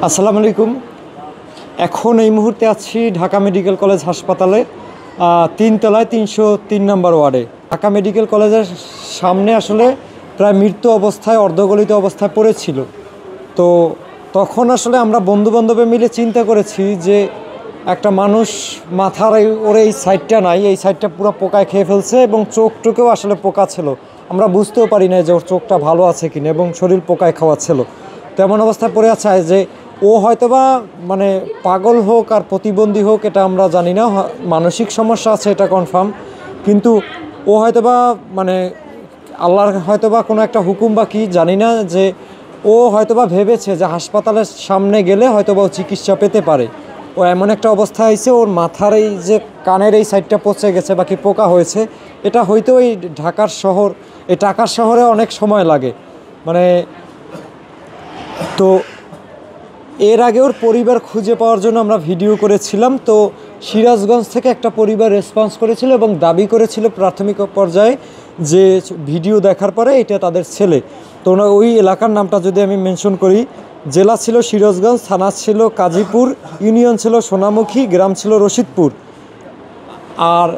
আসসালামু আলাইকুম। এখন এই মুহূর্তে আছি ঢাকা মেডিকেল কলেজ হাসপাতালে, তিনতলায় ৩০৩ নম্বর ওয়ার্ডে। ঢাকা মেডিকেল কলেজের সামনে আসলে প্রায় মৃত্যু অবস্থায়, অর্ধগলিত অবস্থায় পড়েছিল। তো তখন আসলে আমরা বন্ধুবান্ধবে মিলে চিন্তা করেছি যে একটা মানুষ মাথার ওর এই সাইডটা নাই, এই সাইডটা পুরো পোকায় খেয়ে ফেলছে এবং চোখটুকেও আসলে পোকা ছিল। আমরা বুঝতেও পারি না যে ওর চোখটা ভালো আছে কিনা এবং শরীর পোকায় খাওয়া ছিল। তেমন অবস্থায় পড়ে আছে যে ও হয়তোবা মানে পাগল হোক আর প্রতিবন্ধী হোক এটা আমরা জানি না, মানসিক সমস্যা আছে এটা কনফার্ম। কিন্তু ও হয়তোবা মানে আল্লাহর হয়তোবা কোনো একটা হুকুম বা কি জানি না, যে ও হয়তোবা ভেবেছে যে হাসপাতালের সামনে গেলে হয়তোবা ও চিকিৎসা পেতে পারে। ও এমন একটা অবস্থা হয়েছে, ওর মাথার এই যে কানের এই সাইডটা পচে গেছে বা কি পোকা হয়েছে। এটা হয়তো এই ঢাকার শহর, এই ঢাকার শহরে অনেক সময় লাগে মানে। তো এর আগে ওর পরিবার খুঁজে পাওয়ার জন্য আমরা ভিডিও করেছিলাম। তো সিরাজগঞ্জ থেকে একটা পরিবার রেসপন্স করেছিল এবং দাবি করেছিল প্রাথমিক পর্যায়ে যে ভিডিও দেখার পরে এটা তাদের ছেলে। তো ওই এলাকার নামটা যদি আমি মেনশন করি, জেলা ছিল সিরাজগঞ্জ, থানা ছিল কাজীপুর, ইউনিয়ন ছিল সোনামুখী, গ্রাম ছিল রশিদপুর, আর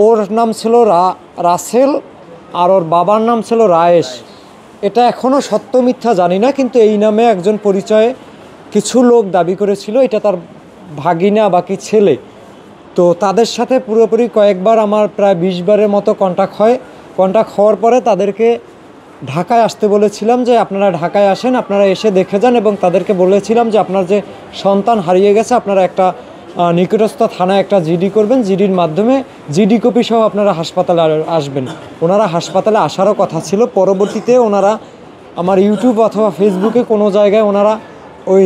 ওর নাম ছিল রাসেল আর ওর বাবার নাম ছিল রায়েশ। এটা এখনও সত্য মিথ্যা জানি না, কিন্তু এই নামে একজন পরিচয়ে কিছু লোক দাবি করেছিল এটা তার ভাগিনা বাকি ছেলে। তো তাদের সাথে পুরোপুরি কয়েকবার আমার প্রায় 20 বারের মতো কন্ট্যাক্ট হওয়ার পরে তাদেরকে ঢাকায় আসতে বলেছিলাম যে আপনারা ঢাকায় আসেন, আপনারা এসে দেখে যান, এবং তাদেরকে বলেছিলাম যে আপনার যে সন্তান হারিয়ে গেছে আপনারা একটা নিকটস্থ থানায় একটা জিডি করবেন, জিডির মাধ্যমে জিডি কপি সহ আপনারা হাসপাতালে আসবেন। ওনারা হাসপাতালে আসারও কথা ছিল। পরবর্তীতে ওনারা আমার ইউটিউব অথবা ফেসবুকে কোনো জায়গায় ওনারা ওই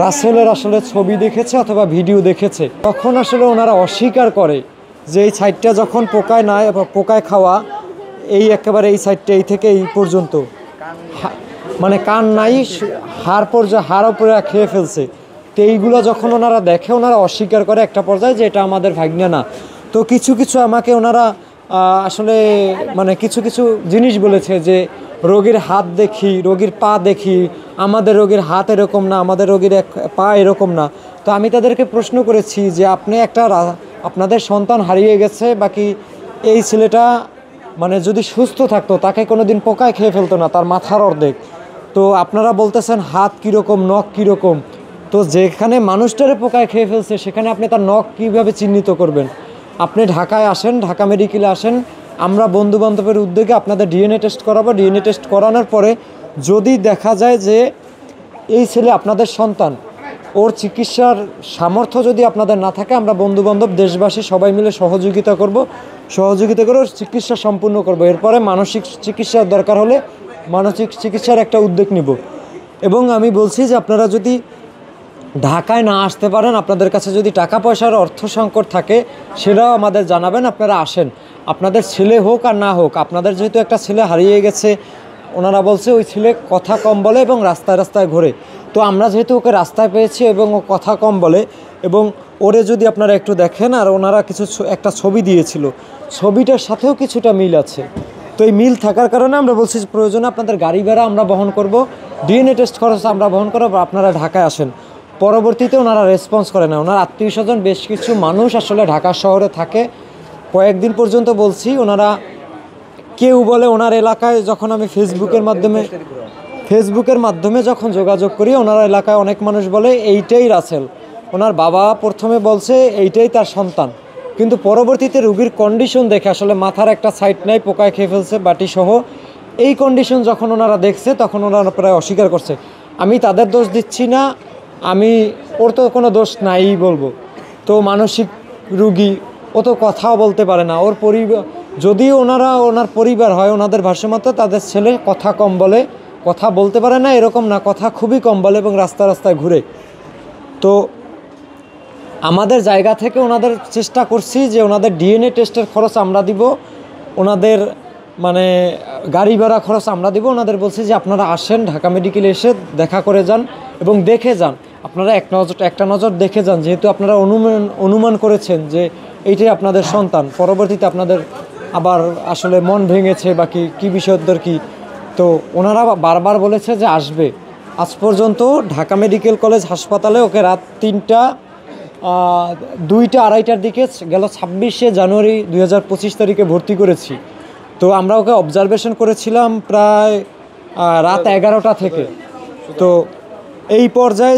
রাসেলের আসলে ছবি দেখেছে অথবা ভিডিও দেখেছে, তখন আসলে ওনারা অস্বীকার করে যে এই সাইডটা যখন পোকায় খাওয়া, এই একেবারে এই সাইডটা এই থেকে এই পর্যন্ত মানে কান নাই, হাড় উপরে খেয়ে ফেলছে। তো এইগুলো যখন ওনারা দেখে ওনারা অস্বীকার করে একটা পর্যায়ে যে এটা আমাদের ভাগ্নে না। তো কিছু আমাকে ওনারা আসলে মানে কিছু জিনিস বলেছে যে রোগীর হাত দেখি, রোগীর পা দেখি, আমাদের রোগীর হাত এরকম না, আমাদের রোগীর পা এরকম না। তো আমি তাদেরকে প্রশ্ন করেছি যে আপনি আপনাদের সন্তান হারিয়ে গেছে, বাকি এই ছেলেটা মানে যদি সুস্থ থাকতো তাকে কোনো দিন পোকায় খেয়ে ফেলতো না, তার মাথার অর্ধেক। তো আপনারা বলতেছেন হাত কীরকম, নখ কীরকম। তো যেখানে মানুষটারে পোকায় খেয়ে ফেলছে সেখানে আপনি তার নখ কীভাবে চিহ্নিত করবেন? আপনি ঢাকায় আসেন, ঢাকা মেডিকেলে আসেন, আমরা বন্ধুবান্ধবের উদ্যোগে আপনাদের ডিএনএ টেস্ট করাবো। ডিএনএ টেস্ট করানোর পরে যদি দেখা যায় যে এই ছেলে আপনাদের সন্তান, ওর চিকিৎসার সামর্থ্য যদি আপনাদের না থাকে, আমরা বন্ধুবান্ধব দেশবাসী সবাই মিলে সহযোগিতা করে ওর চিকিৎসা সম্পূর্ণ করব। এরপরে মানসিক চিকিৎসার দরকার হলে মানসিক চিকিৎসার একটা উদ্যোগ নিব। এবং আমি বলছি যে আপনারা যদি ঢাকায় না আসতে পারেন, আপনাদের কাছে যদি টাকা পয়সার অর্থ সংকট থাকে, সেটাও আমাদের জানাবেন। আপনারা আসেন, আপনাদের ছেলে হোক আর না হোক, আপনাদের যেহেতু একটা ছেলে হারিয়ে গেছে, ওনারা বলছে ওই ছেলে কথা কম বলে এবং রাস্তায় ঘোরে। তো আমরা যেহেতু ওকে রাস্তায় পেয়েছি এবং ও কথা কম বলে, এবং ওরে যদি আপনারা একটু দেখেন, আর ওনারা একটা ছবি দিয়েছিল, ছবিটার সাথেও কিছুটা মিল আছে। তো এই মিল থাকার কারণে আমরা বলছি প্রয়োজনে আপনাদের গাড়ি ভাড়া আমরা বহন করব, ডিএনএ টেস্ট খরচ আমরা বহন করব, আপনারা ঢাকায় আসেন। পরবর্তীতে ওনারা রেসপন্স করে না। ওনার আত্মীয় স্বজন বেশ কিছু মানুষ আসলে ঢাকা শহরে থাকে। কয়েকদিন পর্যন্ত বলছি, ওনারা কেউ বলে ওনার এলাকায়, যখন আমি ফেসবুকের মাধ্যমে যখন যোগাযোগ করি, ওনার এলাকায় অনেক মানুষ বলে এইটাই রাসেল। ওনার বাবা প্রথমে বলছে এইটাই তার সন্তান, কিন্তু পরবর্তীতে রোগীর কন্ডিশন দেখে, আসলে মাথার একটা সাইড নাই, পোকায় খেয়ে ফেলছে বাটি সহ, এই কন্ডিশন যখন ওনারা দেখছে তখন ওনারা প্রায় অস্বীকার করছে। আমি তাদের দোষ দিচ্ছি না, ওর তো কোনো দোষ নাই বলবো। তো মানসিক রুগী, ও তো কথাও বলতে পারে না। ওর পরিবার, যদি ওনার পরিবার হয়, ওনাদের ভাষ্যমতো তাদের ছেলে কথা কম বলে, কথা বলতে পারে না এরকম না, কথা খুবই কম বলে এবং রাস্তায় ঘুরে। তো আমাদের জায়গা থেকে ওনাদের চেষ্টা করছি যে ওনাদের ডিএনএ টেস্টের খরচ আমরা দিব, ওনাদের মানে গাড়ি ভাড়া খরচ আমরা দিব। ওনাদের বলছি যে আপনারা আসেন, ঢাকা মেডিকেলে এসে দেখা করে যান এবং দেখে যান। আপনারা একটা নজর দেখে যান, যেহেতু আপনারা অনুমান করেছেন যে এইটাই আপনাদের সন্তান। পরবর্তীতে আপনাদের আবার আসলে মন ভেঙেছে বা কি বিষয়দের কি। তো ওনারা বারবার বলেছে যে আসবে, আজ পর্যন্ত ঢাকা মেডিকেল কলেজ হাসপাতালে ওকে রাত 3টা 2টা 2:30টার দিকে গেল 26শে জানুয়ারি 2025 তারিখে ভর্তি করেছি। তো আমরা ওকে অবজারভেশন করেছিলাম প্রায় রাত 11টা থেকে। তো এই পর্যায়ে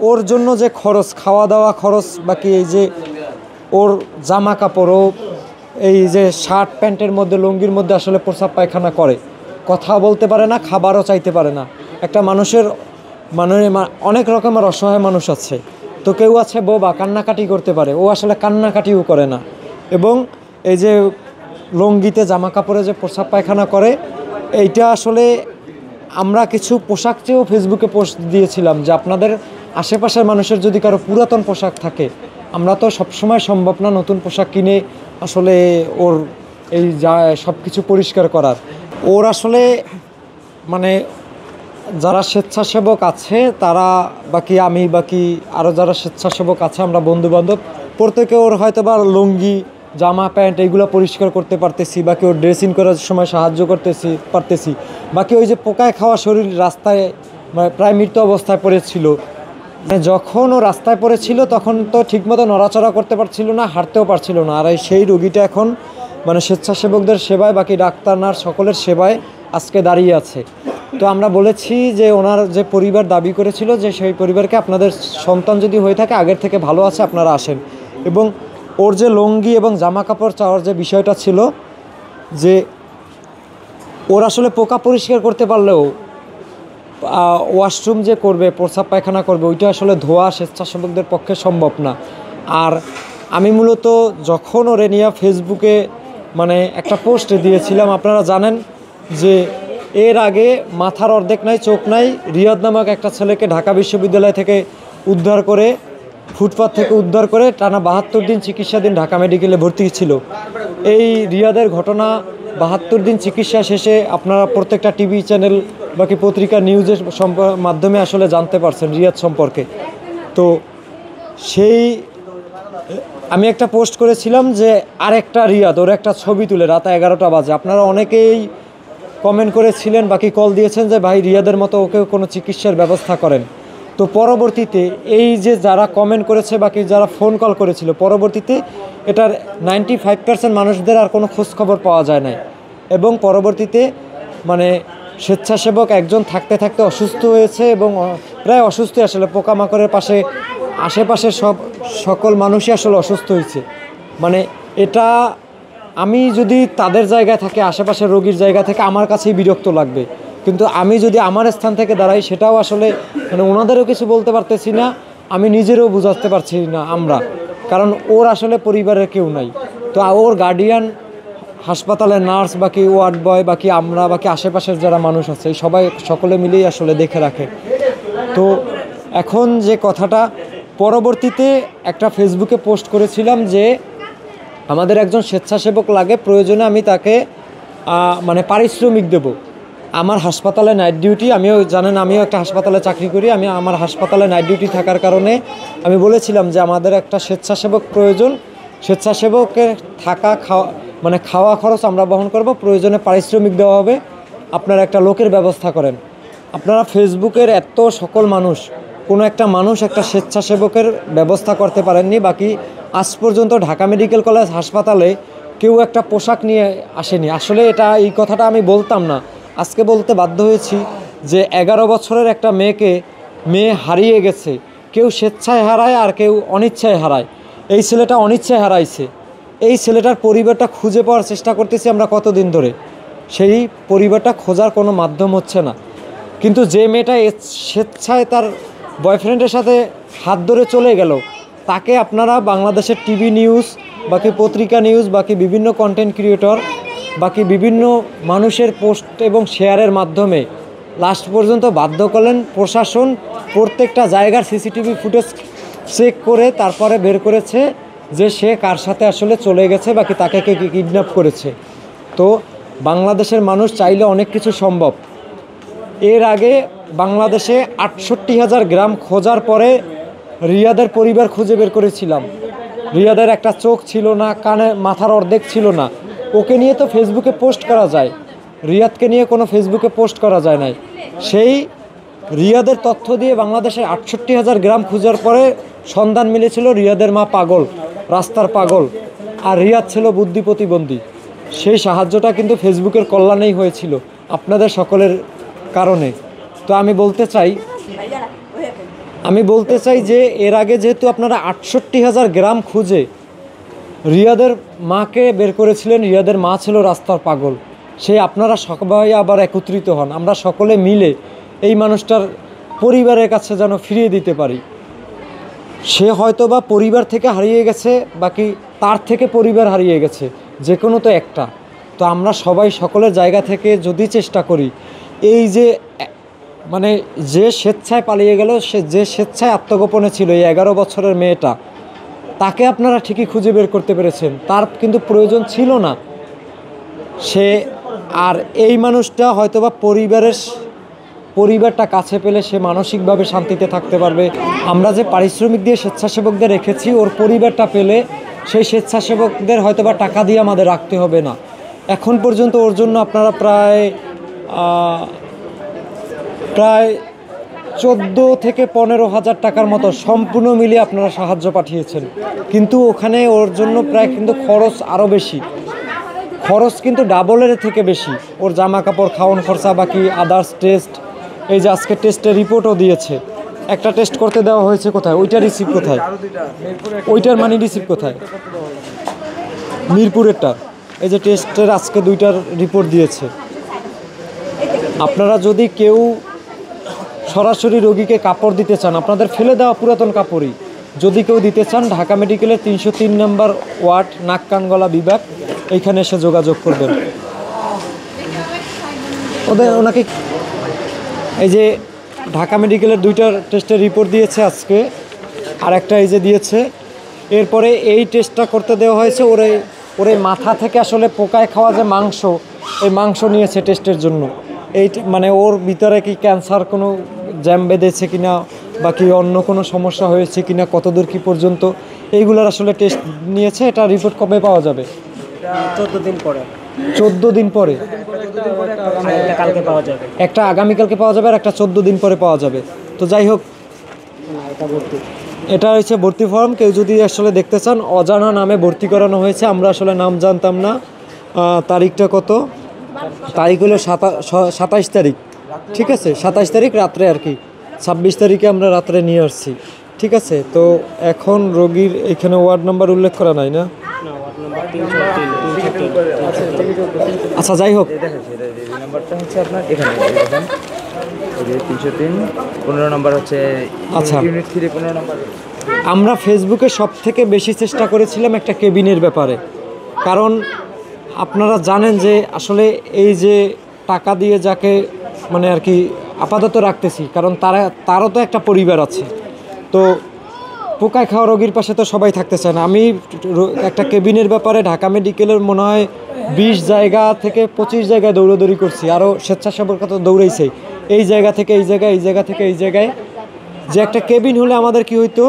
ওর জন্য যে খরচ, খাওয়া দাওয়া খরচ, বাকি এই যে ওর জামা কাপড়ও, এই যে শার্ট প্যান্টের মধ্যে, লুঙ্গির মধ্যে আসলে প্রস্রাব পায়খানা করে, কথা বলতে পারে না, খাবারও চাইতে পারে না। একটা মানুষের মানে অনেক রকমের অসহায় মানুষ আছে। তো কেউ আছে বোবা, কান্নাকাটি করতে পারে, ও আসলে কান্নাকাটিও করে না। এবং এই যে লুঙ্গিতে জামা কাপড়ে যে প্রস্রাব পায়খানা করে, এইটা আসলে আমরা কিছু পোশাক চেয়েও ফেসবুকে পোস্ট দিয়েছিলাম যে আপনাদের আশেপাশের মানুষের যদি কারো পুরাতন পোশাক থাকে, আমরা তো সবসময় সম্ভব না নতুন পোশাক কিনে আসলে ওর এই যা সব কিছু পরিষ্কার করার। ওর আসলে মানে যারা স্বেচ্ছাসেবক আছে তারা, বাকি আমি, বাকি আরও যারা স্বেচ্ছাসেবক আছে, আমরা বন্ধুবান্ধব প্রত্যেকে ওর হয়তো বা লুঙ্গি, জামা প্যান্ট এইগুলো পরিষ্কার করতে পারতেছি, বাকি ওর ড্রেসিং করার সময় সাহায্য পারতেছি। বাকি ওই যে পোকায় খাওয়া শরীর রাস্তায় প্রায় মৃত্যু অবস্থায় পড়েছিল, যখন ও রাস্তায় পড়েছিল তখন তো ঠিকমতো নড়াচড়া করতে পারছিল না, হাঁটতেও পারছিল না। আর সেই রোগীটা এখন স্বেচ্ছাসেবকদের সেবায়, বাকি ডাক্তার নার্স সকলের সেবায় আজকে দাঁড়িয়ে আছে। তো আমরা বলেছি যে ওনার যে পরিবার দাবি করেছিল যে সেই পরিবারকে আপনাদের সন্তান যদি হয়ে থাকে আগের থেকে ভালো আছে, আপনারা আসেন। এবং ওর যে লুঙ্গি এবং জামা কাপড় চাওয়ার যে বিষয়টা ছিল, যে ওর আসলে পোকা পরিষ্কার করতে পারলেও ওয়াশরুম যে করবে, প্রস্রাব পায়খানা করবে, ওইটা আসলে ধোয়া স্বেচ্ছাসেবকদের পক্ষে সম্ভব না। আর আমি মূলত যখন ওরে নিয়ে ফেসবুকে একটা পোস্ট দিয়েছিলাম, আপনারা জানেন যে এর আগে মাথার অর্ধেক নাই, চোখ নাই, রিয়াদ নামক একটা ছেলেকে ঢাকা বিশ্ববিদ্যালয় থেকে উদ্ধার করে, ফুটপাথ থেকে উদ্ধার করে টানা 72 দিন চিকিৎসাধীন ঢাকা মেডিকেলে ভর্তি ছিল। এই রিয়াদের ঘটনা 72 দিন চিকিৎসা শেষে আপনারা প্রত্যেকটা টিভি চ্যানেল, বাকি পত্রিকা, নিউজের মাধ্যমে আসলে জানতে পারছেন রিয়াদ সম্পর্কে। তো সেই আমি একটা পোস্ট করেছিলাম যে আরেকটা রিয়াদ, ওর একটা ছবি তুলে রাত 11টা বাজে। আপনারা অনেকেই কমেন্ট করেছিলেন, বাকি কল দিয়েছেন যে ভাই রিয়াদের মতো ওকে কোনো চিকিৎসার ব্যবস্থা করেন। তো পরবর্তীতে এই যে যারা কমেন্ট করেছে, বাকি যারা ফোন কল করেছিল, পরবর্তীতে এটার 95% মানুষদের আর কোনো খোঁজখবর পাওয়া যায় না। এবং পরবর্তীতে স্বেচ্ছাসেবক একজন থাকতে থাকতে অসুস্থ হয়েছে, এবং প্রায় অসুস্থ, আসলে পোকামাকড়ের পাশে আশেপাশের সকল মানুষই আসলে অসুস্থ হয়েছে। এটা আমি যদি তাদের জায়গায় থাকি, আশেপাশের রোগীর জায়গা থেকে, আমার কাছেই বিরক্ত লাগবে। কিন্তু আমি যদি আমার স্থান থেকে দাঁড়াই, সেটাও আসলে ওনাদেরও কিছু বলতে পারতেছি না, আমি নিজেরও বুঝাতে পারছি না আমরা, কারণ ওর আসলে পরিবারের কেউ নাই। তো ওর গার্ডিয়ান, হাসপাতালের নার্স, বাকি ওয়ার্ড বয়, বাকি আমরা, বাকি আশেপাশের যারা মানুষ আছে, সকলে মিলেই আসলে দেখে রাখে। তো এখন যে কথাটা, পরবর্তীতে একটা ফেসবুকে পোস্ট করেছিলাম যে আমাদের একজন স্বেচ্ছাসেবক লাগে, প্রয়োজনে আমি তাকে পারিশ্রমিক দেব। আমার হাসপাতালে নাইট ডিউটি, আমিও একটা হাসপাতালে চাকরি করি, আমার হাসপাতালে নাইট ডিউটি থাকার কারণে আমি বলেছিলাম যে আমাদের একটা স্বেচ্ছাসেবক প্রয়োজন, স্বেচ্ছাসেবকের থাকা খাওয়া খরচ আমরা বহন করব, প্রয়োজনে পারিশ্রমিক দেওয়া হবে, আপনারা একটা লোকের ব্যবস্থা করেন। আপনারা ফেসবুকের এত সকল মানুষ, কোনো একটা মানুষ একটা স্বেচ্ছাসেবকের ব্যবস্থা করতে পারেননি। বাকি আজ পর্যন্ত ঢাকা মেডিকেল কলেজ হাসপাতালে কেউ একটা পোশাক নিয়ে আসেনি। আসলে এই কথাটা আমি বলতাম না, আজকে বলতে বাধ্য হয়েছি যে 11 বছরের একটা মেয়ে হারিয়ে গেছে। কেউ স্বেচ্ছায় হারায়, আর কেউ অনিচ্ছায় হারায়। এই ছেলেটা অনিচ্ছায় হারাইছে। এই ছেলেটার পরিবারটা খুঁজে পাওয়ার চেষ্টা করতেছি আমরা কতদিন ধরে, সেই পরিবারটা খোঁজার কোনো মাধ্যম হচ্ছে না। কিন্তু যে মেয়েটা স্বেচ্ছায় তার বয়ফ্রেন্ডের সাথে হাত ধরে চলে গেল, তাকে আপনারা বাংলাদেশের টিভি নিউজ, বাকি পত্রিকা নিউজ, বাকি বিভিন্ন কন্টেন্ট ক্রিয়েটর, বাকি বিভিন্ন মানুষের পোস্ট এবং শেয়ারের মাধ্যমে লাস্ট পর্যন্ত বাধ্য করলেন প্রশাসন প্রত্যেকটা জায়গার সিসিটিভি ফুটেজ চেক করে তারপরে বের করেছে যে সে কার সাথে আসলে চলে গেছে, বাকি তাকে কে কিডন্যাপ করেছে। তো বাংলাদেশের মানুষ চাইলে অনেক কিছু সম্ভব। এর আগে বাংলাদেশে 68,000 গ্রাম খোঁজার পরে রিয়াদের পরিবার খুঁজে বের করেছিলাম। রিয়াদের একটা চোখ ছিল না, মাথার অর্ধেক ছিল না। ওকে নিয়ে তো ফেসবুকে পোস্ট করা যায়, রিয়াদকে নিয়ে কোনো ফেসবুকে পোস্ট করা যায় নাই। সেই রিয়াদের তথ্য দিয়ে বাংলাদেশের 68,000 গ্রাম খোঁজার পরে সন্ধান মিলেছিল রিয়াদের মা পাগল, রাস্তার পাগল, আর রিয়াদ ছিল বুদ্ধি প্রতিবন্ধী। সেই সাহায্যটা কিন্তু ফেসবুকের কল্যাণেই হয়েছিল, আপনাদের সকলের কারণে। তো আমি বলতে চাই যে এর আগে যেহেতু আপনারা 68,000 গ্রাম খুঁজে রিয়াদের মাকে বের করেছিলেন, রিয়াদের মা ছিল রাস্তার পাগল, সেই আপনারা সবাই আবার একত্রিত হন, আমরা সকলে মিলে এই মানুষটার পরিবারের কাছে যেন ফিরিয়ে দিতে পারি। সে হয়তো বা পরিবার থেকে হারিয়ে গেছে, বাকি তার থেকে পরিবার হারিয়ে গেছে, যে কোনো তো একটা। তো আমরা সবাই সকলের জায়গা থেকে যদি চেষ্টা করি, এই যে মানে যে স্বেচ্ছায় পালিয়ে গেল, যে স্বেচ্ছায় আত্মগোপনে ছিল এই 11 বছরের মেয়েটা, তাকে আপনারা ঠিকই খুঁজে বের করতে পেরেছেন, তার কিন্তু প্রয়োজন ছিল না সে। আর এই মানুষটা হয়তোবা পরিবারটা কাছে পেলে সে মানসিকভাবে শান্তিতে থাকতে পারবে। আমরা যে পারিশ্রমিক দিয়ে স্বেচ্ছাসেবকদের রেখেছি, ওর পরিবারটা পেলে সেই স্বেচ্ছাসেবকদের হয়তোবা টাকা দিয়ে আমাদের রাখতে হবে না। এখন পর্যন্ত ওর জন্য আপনারা প্রায় 14 থেকে 15,000 টাকার মতো সম্পূর্ণ মিলিয়ে আপনারা সাহায্য পাঠিয়েছেন, কিন্তু ওখানে ওর জন্য প্রায় কিন্তু খরচ আরও বেশি, খরচ কিন্তু ডাবলের থেকে বেশি। ওর জামা কাপড়, খাওয়ান খরচা, বাকি আদার্স টেস্ট, এই যে আজকে টেস্টের রিপোর্টও দিয়েছে। একটা টেস্ট করতে দেওয়া হয়েছে কোথায়, ওইটা রিসিভ কোথায়, ওইটার মানি রিসিভ কোথায়, মিরপুরেরটা। এই যে টেস্টের আজকে 2টার রিপোর্ট দিয়েছে। আপনারা যদি কেউ সরাসরি রোগীকে কাপড় দিতে চান, আপনাদের ফেলে দেওয়া পুরাতন কাপড়ই যদি কেউ দিতে চান, ঢাকা মেডিকেলের 303 নম্বর ওয়ার্ড, নাক কান গলা বিভাগ, এইখানে এসে যোগাযোগ করবেন। ওনাকে এই যে ঢাকা মেডিকেলের 2টার টেস্টের রিপোর্ট দিয়েছে আজকে, আর একটা এই যে দিয়েছে। এরপরে এই টেস্টটা করতে দেওয়া হয়েছে, ওরে মাথা থেকে আসলে পোকায় খাওয়া যে মাংস, এই মাংস নিয়েছে টেস্টের জন্য। এই মানে ওর ভিতরে কি ক্যান্সার কোনো জ্যাম বেঁধেছে কিনা, বা কি অন্য কোনো সমস্যা হয়েছে কিনা, কতদূর কি পর্যন্ত, এইগুলোর আসলে টেস্ট নিয়েছে। এটা রিপোর্ট কবে পাওয়া যাবে? 14 দিন পরে। 14 দিন পরে কালকে পাওয়া যাবে, একটা আগামীকালকে পাওয়া যাবে, আর একটা 14 দিন পরে পাওয়া যাবে। তো যাই হোক, এটা হচ্ছে ভর্তি ফর্ম। কেউ যদি আসলে দেখতে চান, অজানা নামে ভর্তি করানো হয়েছে, আমরা আসলে নাম জানতাম না। তারিখটা কত? তারিখ হলো 27 তারিখ, ঠিক আছে, 27 তারিখ রাত্রে আর কি। 26 তারিখে আমরা রাত্রে নিয়ে আসছি, ঠিক আছে। তো এখন রোগীর এখানে ওয়ার্ড নাম্বার উল্লেখ করা নাই না? আচ্ছা, যাই হোক, নাম্বারটা হচ্ছে আপনার এখানে দেখেন, 303 15 নম্বর হচ্ছে। আচ্ছা, ইউনিট 3 15 নম্বর। আমরা ফেসবুকে সবথেকে বেশি চেষ্টা করেছিলাম একটা কেবিনের ব্যাপারে, কারণ আপনারা জানেন যে আসলে এই যে টাকা দিয়ে যাকে মানে আর কি আপাতত রাখতেছি, কারণ তারও তো একটা পরিবার আছে। তো পোকায় খাওয়া রোগীর পাশে তো সবাই থাকতে চায় না। আমি একটা কেবিনের ব্যাপারে ঢাকা মেডিকেলের মনে হয় 20 জায়গা থেকে 25 জায়গায় দৌড়াদৌড়ি করছি, আরও স্বেচ্ছাসেবকরা তো দৌড়াইছে, এই জায়গা থেকে এই জায়গায়, এই জায়গা থেকে এই জায়গায়। যে একটা কেবিন হলে আমাদের কি হইতো,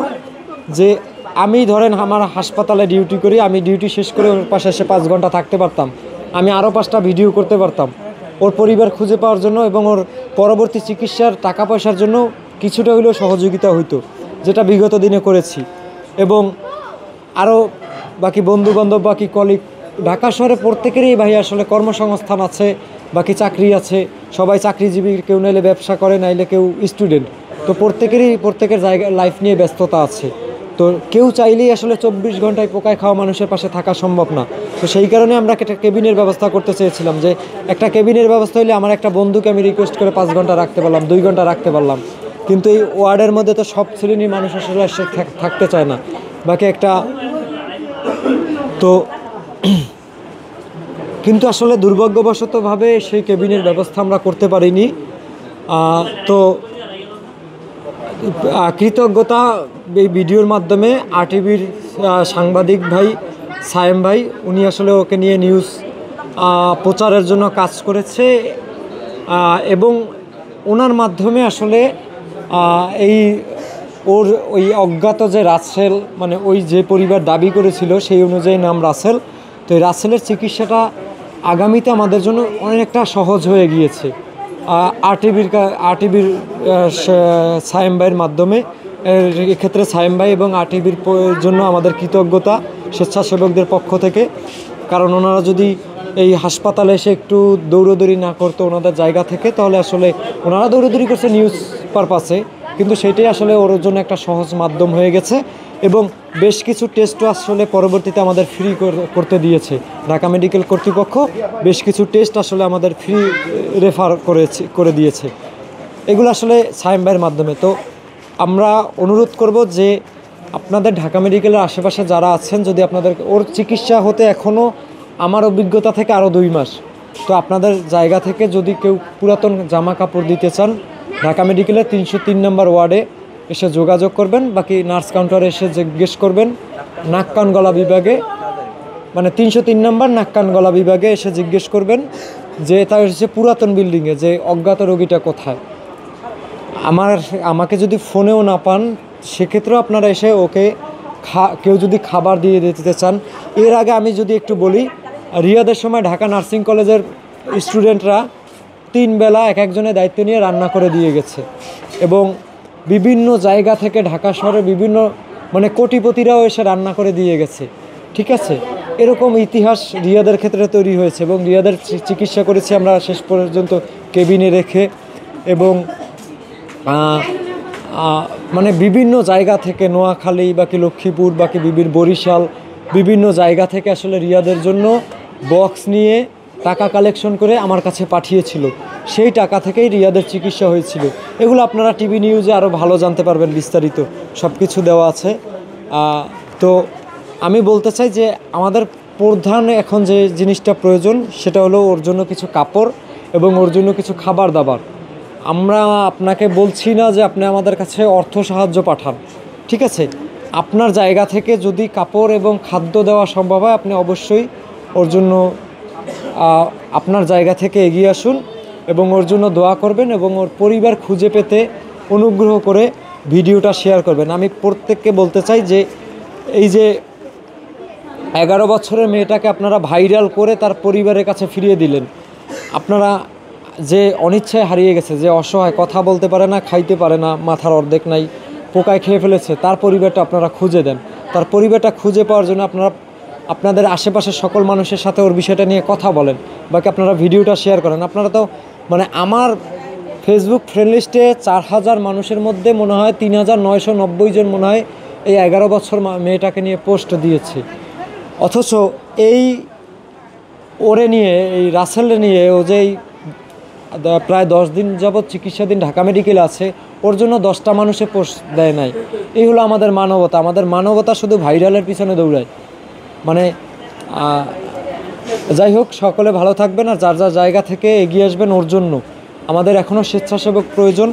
যে আমি ধরেন আমার হাসপাতালে ডিউটি করি, আমি ডিউটি শেষ করে ওর পাশে এসে 5 ঘন্টা থাকতে পারতাম, আমি আরও 5টা ভিডিও করতে পারতাম ওর পরিবার খুঁজে পাওয়ার জন্য, এবং ওর পরবর্তী চিকিৎসার টাকা পয়সার জন্য কিছুটা হলেও সহযোগিতা হইতো, যেটা বিগত দিনে করেছি। এবং আরও বাকি বন্ধুবান্ধব, বাকি কলিগ, ঢাকা শহরে প্রত্যেকেরই ভাই আসলে কর্মসংস্থান আছে, বাকি চাকরি আছে, সবাই চাকরিজীবী, কেউ নাইলে ব্যবসা করে, নাইলে কেউ স্টুডেন্ট। তো প্রত্যেকের জায়গায় লাইফ নিয়ে ব্যস্ততা আছে। তো কেউ চাইলেই আসলে 24 ঘন্টায় পোকায় খাওয়া মানুষের পাশে থাকা সম্ভব না। তো সেই কারণে আমরা একটা কেবিনের ব্যবস্থা করতে চেয়েছিলাম, যে একটা কেবিনের ব্যবস্থা হলে আমার একটা বন্ধুকে আমি রিকোয়েস্ট করে 5 ঘন্টা রাখতে পারলাম, 2 ঘন্টা রাখতে পারলাম। কিন্তু এই ওয়ার্ডের মধ্যে তো সব শ্রেণীর মানুষ আসলে থাকতে চায় না, বাকি একটা তো কিন্তু আসলে দুর্ভাগ্যবশতভাবে সেই কেবিনের ব্যবস্থা আমরা করতে পারিনি। তো কৃতজ্ঞতা এই ভিডিওর মাধ্যমে আরটিভির সাংবাদিক ভাই সায়েম ভাই, উনি আসলে ওকে নিয়ে নিউজ প্রচারের জন্য কাজ করেছে, এবং ওনার মাধ্যমে আসলে এই ওর ওই অজ্ঞাত যে রাসেল, মানে ওই যে পরিবার দাবি করেছিল সেই অনুযায়ী নাম রাসেল, তো এই রাসেলের চিকিৎসাটা আগামীতে আমাদের জন্য অনেকটা সহজ হয়ে গিয়েছে। আরটিভির সায়েম ভাইয়ের মাধ্যমে। এক্ষেত্রে সায়েম ভাই এবং আরটিভির জন্য আমাদের কৃতজ্ঞতা স্বেচ্ছাসেবকদের পক্ষ থেকে, কারণ ওনারা যদি এই হাসপাতালে এসে একটু দৌড়দৌড়ি না করতো ওনাদের জায়গা থেকে, তাহলে আসলে ওনারা দৌড়দৌড়ি করছে নিউজ পারপাসে, কিন্তু সেটাই আসলে ওর জন্য একটা সহজ মাধ্যম হয়ে গেছে। এবং বেশ কিছু টেস্টও আসলে পরবর্তীতে আমাদের ফ্রি করতে দিয়েছে ঢাকা মেডিকেল কর্তৃপক্ষ। বেশ কিছু টেস্ট আসলে আমাদের ফ্রি রেফার করে দিয়েছে, এগুলো আসলে সায়েম ভাইয়ের মাধ্যমে। তো আমরা অনুরোধ করব যে আপনাদের ঢাকা মেডিকেলের আশেপাশে যারা আছেন, যদি আপনাদের ওর চিকিৎসা হতে এখনও আমার অভিজ্ঞতা থেকে আরও 2 মাস, তো আপনাদের জায়গা থেকে যদি কেউ পুরাতন জামা কাপড় দিতে চান, ঢাকা মেডিকেলের 303 নম্বর ওয়ার্ডে এসে যোগাযোগ করবেন। বাকি নার্স কাউন্টারে এসে জিজ্ঞেস করবেন নাক কান গলা বিভাগে, মানে 303 নম্বর নাক কান গলা বিভাগে এসে জিজ্ঞেস করবেন যে তার হচ্ছে পুরাতন বিল্ডিংয়ে যে অজ্ঞাত রোগীটা কোথায়। আমাকে যদি ফোনেও না পান, সেক্ষেত্রেও আপনারা এসে ওকে কেউ যদি খাবার দিয়ে দিতে চান। এর আগে আমি যদি একটু বলি, রিয়াদের সময় ঢাকা নার্সিং কলেজের স্টুডেন্টরা 3 বেলা এক একজনের দায়িত্ব নিয়ে রান্না করে দিয়ে গেছে, এবং বিভিন্ন জায়গা থেকে ঢাকা শহরের বিভিন্ন মানে কোটিপতিরাও এসে রান্না করে দিয়ে গেছে। ঠিক আছে, এরকম ইতিহাস রিয়াদের ক্ষেত্রে তৈরি হয়েছে, এবং রিয়াদের চিকিৎসা করেছি আমরা শেষ পর্যন্ত কেবিনে রেখে। এবং মানে বিভিন্ন জায়গা থেকে নোয়াখালী বাকি লক্ষ্মীপুর বাকি বরিশাল বিভিন্ন জায়গা থেকে আসলে রিয়াদের জন্য বক্স নিয়ে টাকা কালেকশন করে আমার কাছে পাঠিয়েছিল। সেই টাকা থেকেই রিয়াদের চিকিৎসা হয়েছিল। এগুলো আপনারা টিভি নিউজে আরও ভালো জানতে পারবেন, বিস্তারিত সব কিছু দেওয়া আছে। তো আমি বলতে চাই যে আমাদের প্রধান এখন যে জিনিসটা প্রয়োজন সেটা হলো ওর জন্য কিছু কাপড় এবং ওর জন্য কিছু খাবার দাবার। আমরা আপনাকে বলছি না যে আপনি আমাদের কাছে অর্থ সাহায্য পাঠান, ঠিক আছে? আপনার জায়গা থেকে যদি কাপড় এবং খাদ্য দেওয়া সম্ভব হয়, আপনি অবশ্যই ওর জন্য আপনার জায়গা থেকে এগিয়ে আসুন এবং ওর জন্য দোয়া করবেন, এবং ওর পরিবার খুঁজে পেতে অনুগ্রহ করে ভিডিওটা শেয়ার করবেন। আমি প্রত্যেককে বলতে চাই যে এই যে 11 বছরের মেয়েটাকে আপনারা ভাইরাল করে তার পরিবারের কাছে ফিরিয়ে দিলেন। আপনারা যে অনিচ্ছায় হারিয়ে গেছে, যে অসহায়, কথা বলতে পারে না, খাইতে পারে না, মাথার অর্ধেক নাই, পোকায় খেয়ে ফেলেছে, তার পরিবারটা আপনারা খুঁজে দেন। তার পরিবারটা খুঁজে পাওয়ার জন্য আপনারা আপনাদের আশেপাশের সকল মানুষের সাথে ওর বিষয়টা নিয়ে কথা বলেন, বাকি আপনারা ভিডিওটা শেয়ার করেন। আপনারা তো মানে আমার ফেসবুক ফ্রেন্ড লিস্টে 4000 মানুষের মধ্যে মনে হয় 3990 জন মনে হয় এই 11 বছর মেয়েটাকে নিয়ে পোস্ট দিয়েছে। অথচ এই ওরে নিয়ে, এই রাসেলরে নিয়ে, ও যেই প্রায় 10 দিন যাবৎ চিকিৎসাধীন ঢাকা মেডিকেলে আছে, ওর জন্য 10টা মানুষে পোস্ট দেয় নাই। এই হলো আমাদের মানবতা। আমাদের মানবতা শুধু ভাইরালের পিছনে দৌড়ায়। মানে যাই হোক, সকলে ভালো থাকবেন, আর যার যার জায়গা থেকে এগিয়ে আসবেন ওর জন্য। আমাদের এখনও স্বেচ্ছাসেবক প্রয়োজন,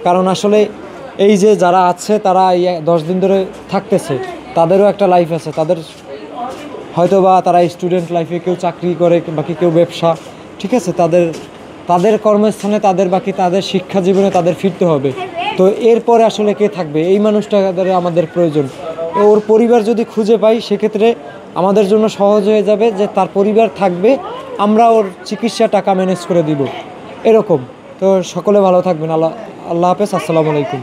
কারণ আসলে এই যে যারা আছে তারা এই 10 দিন ধরে থাকতেছে, তাদেরও একটা লাইফ আছে, তাদের হয়তো বা তারা স্টুডেন্ট লাইফে, কেউ চাকরি করে, বাকি কেউ ব্যবসা, ঠিক আছে, তাদের কর্মস্থানে, তাদের শিক্ষা জীবনে তাদের ফিরতে হবে। তো এরপরে আসলে কে থাকবে? এই মানুষটাদের আমাদের প্রয়োজন। ওর পরিবার যদি খুঁজে পাই, সেক্ষেত্রে আমাদের জন্য সহজ হয়ে যাবে যে তার পরিবার থাকবে, আমরা ওর চিকিৎসা টাকা ম্যানেজ করে দিব, এরকম। তো সকলে ভালো থাকবেন। আল্লাহ হাফেজ, আসসালামু আলাইকুম।